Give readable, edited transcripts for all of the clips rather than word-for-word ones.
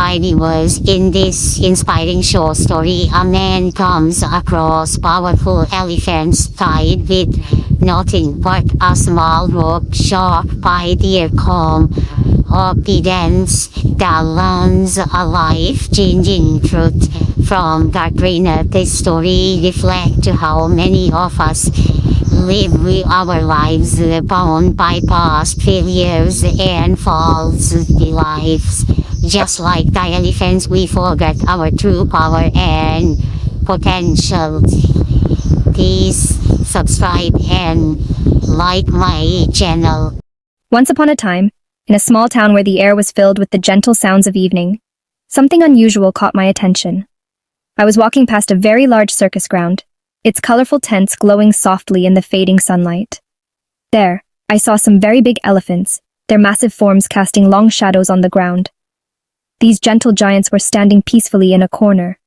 Paki Voice. In this inspiring short story, a man comes across powerful elephants tied with nothing but a small rope sharp by their calm obedience that learns a life-changing truth from Katrina. This story reflects how many of us live our lives bound by past failures and false beliefs. Just like the elephants, we forget our true power and potential. Please subscribe and like my channel. Once upon a time, in a small town where the air was filled with the gentle sounds of evening, something unusual caught my attention. I was walking past a very large circus ground, its colorful tents glowing softly in the fading sunlight. There, I saw some very big elephants, their massive forms casting long shadows on the ground. These gentle giants were standing peacefully in a corner,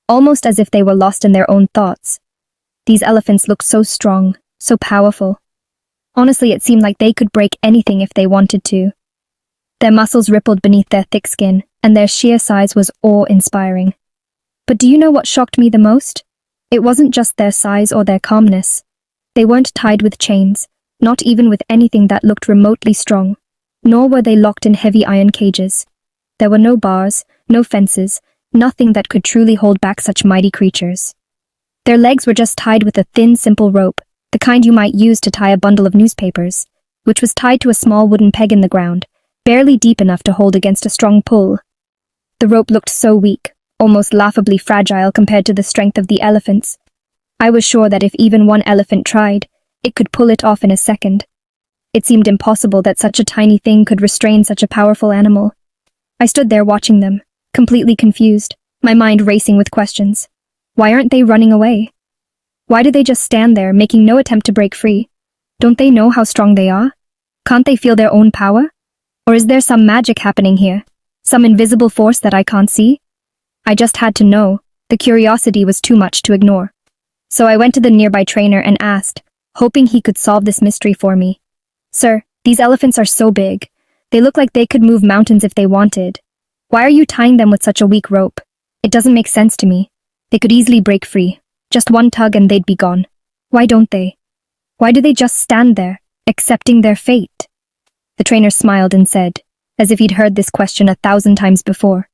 almost as if they were lost in their own thoughts. These elephants looked so strong, so powerful. Honestly, it seemed like they could break anything if they wanted to. Their muscles rippled beneath their thick skin, and their sheer size was awe-inspiring. But do you know what shocked me the most? It wasn't just their size or their calmness. They weren't tied with chains, not even with anything that looked remotely strong, nor were they locked in heavy iron cages. There were no bars, no fences, nothing that could truly hold back such mighty creatures. Their legs were just tied with a thin, simple rope, the kind you might use to tie a bundle of newspapers, which was tied to a small wooden peg in the ground, barely deep enough to hold against a strong pull. The rope looked so weak, almost laughably fragile compared to the strength of the elephants. I was sure that if even one elephant tried, it could pull it off in a second. It seemed impossible that such a tiny thing could restrain such a powerful animal. I stood there watching them, completely confused, my mind racing with questions. Why aren't they running away? Why do they just stand there, making no attempt to break free? Don't they know how strong they are? Can't they feel their own power? Or is there some magic happening here? Some invisible force that I can't see? I just had to know. The curiosity was too much to ignore. So I went to the nearby trainer and asked, hoping he could solve this mystery for me. Sir, these elephants are so big. They look like they could move mountains if they wanted. Why are you tying them with such a weak rope? It doesn't make sense to me. They could easily break free. Just one tug and they'd be gone. Why don't they? Why do they just stand there, accepting their fate? The trainer smiled and said, as if he'd heard this question 1,000 times before.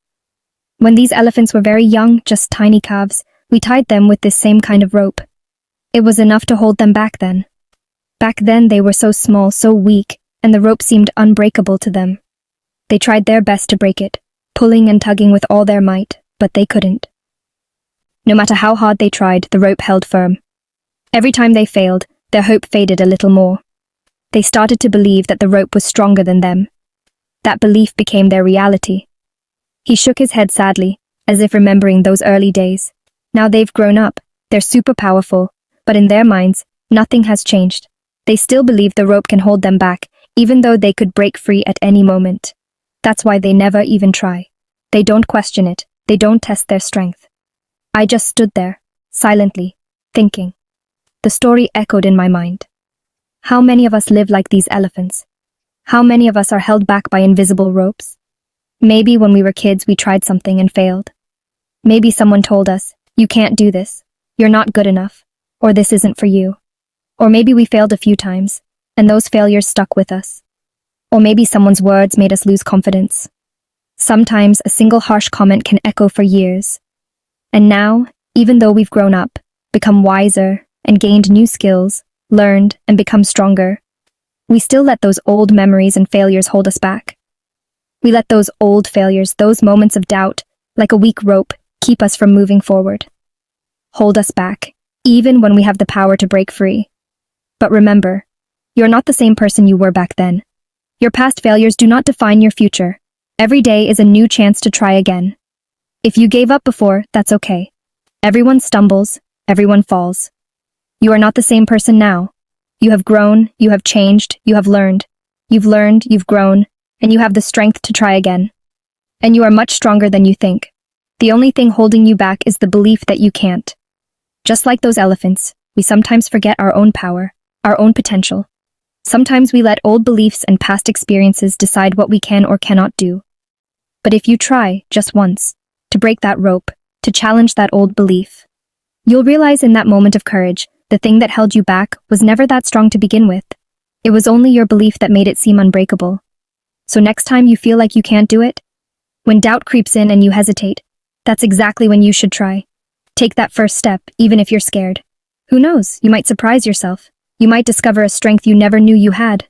When these elephants were very young, just tiny calves, we tied them with this same kind of rope. It was enough to hold them back then. Back then they were so small, so weak, and the rope seemed unbreakable to them. They tried their best to break it, pulling and tugging with all their might, but they couldn't. No matter how hard they tried, the rope held firm. Every time they failed, their hope faded a little more. They started to believe that the rope was stronger than them. That belief became their reality. He shook his head sadly, as if remembering those early days. Now they've grown up, they're super powerful, but in their minds, nothing has changed. They still believe the rope can hold them back, even though they could break free at any moment. That's why they never even try. They don't question it, they don't test their strength. I just stood there, silently, thinking. The story echoed in my mind. How many of us live like these elephants? How many of us are held back by invisible ropes? Maybe when we were kids we tried something and failed. Maybe someone told us, you can't do this, you're not good enough, or this isn't for you. Or maybe we failed a few times, and those failures stuck with us. Or maybe someone's words made us lose confidence. Sometimes a single harsh comment can echo for years. And now, even though we've grown up, become wiser, and gained new skills, learned, and become stronger, we still let those old memories and failures hold us back. We let those old failures, those moments of doubt, like a weak rope, keep us from moving forward. Hold us back, even when we have the power to break free. But remember, you're not the same person you were back then. Your past failures do not define your future. Every day is a new chance to try again. If you gave up before, that's okay. Everyone stumbles, everyone falls. You are not the same person now. You have grown, you have changed, you have learned. You've grown, and you have the strength to try again. And you are much stronger than you think. The only thing holding you back is the belief that you can't. Just like those elephants, we sometimes forget our own power, our own potential. Sometimes we let old beliefs and past experiences decide what we can or cannot do. But if you try, just once, to break that rope, to challenge that old belief, you'll realize in that moment of courage, the thing that held you back was never that strong to begin with. It was only your belief that made it seem unbreakable. So next time you feel like you can't do it, when doubt creeps in and you hesitate, that's exactly when you should try. Take that first step, even if you're scared. Who knows, you might surprise yourself. You might discover a strength you never knew you had.